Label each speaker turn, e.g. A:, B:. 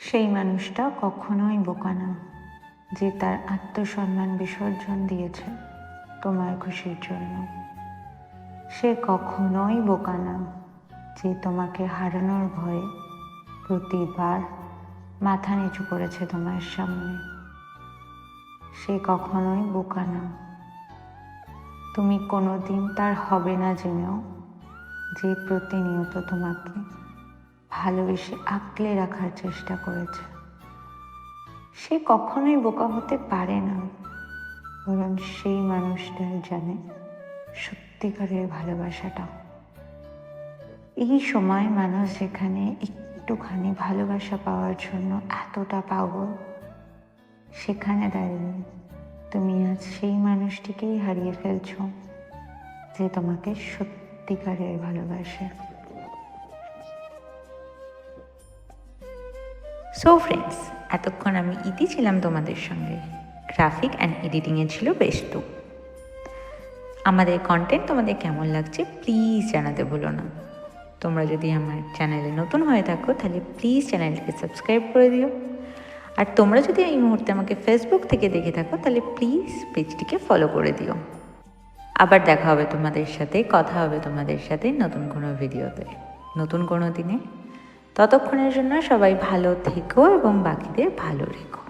A: সেই মানুষটা কখনোই বোকা না যে তার আত্মসম্মান বিসর্জন দিয়েছে তোমার খুশির জন্য। সে কখনোই বোকা না যে তোমাকে হারানোর ভয়ে প্রতিবার মাথা নিচু করেছে তোমার সামনে। সে কখনোই বোকা না তুমি কোনোদিন তার হবে না জেনেও যে প্রতিনিয়ত তোমাকে ভালোবেসে আঁকলে রাখার চেষ্টা করেছে। সে কখনোই বোকা হতে পারে না, বরং সেই মানুষটাই জানে সত্যিকারের ভালোবাসাটা। এই সময় মানুষ যেখানে একটুখানি ভালোবাসা পাওয়ার জন্য এতটা পাগল, সেখানে দাঁড়িয়ে তুমি আজ সেই মানুষটিকেই হারিয়ে ফেলছো যে তোমাকে সত্যিকারের ভালোবাসে।
B: সো ফ্রেন্ডস, এতক্ষণ আমি ইতি ছিলাম তোমাদের সঙ্গে। গ্রাফিক অ্যান্ড এডিটিংয়ে ছিল বেস্তু। আমাদের কন্টেন্ট তোমাদের কেমন লাগছে প্লিজ জানাতে ভুলো না। তোমরা যদি আমার চ্যানেলে নতুন হয়ে থাকো তাহলে প্লিজ চ্যানেলটিকে সাবস্ক্রাইব করে দিও। আর তোমরা যদি এই মুহূর্তে আমাকে ফেসবুক থেকে দেখে থাকো তাহলে প্লিজ পেজটিকে ফলো করে দিও। আবার দেখা হবে তোমাদের সাথে, কথা হবে তোমাদের সাথে নতুন কোনো ভিডিওতে, নতুন কোনো দিনে। ততক্ষণের জন্য সবাই ভালো থেকো এবং বাকিদের ভালো রেখো।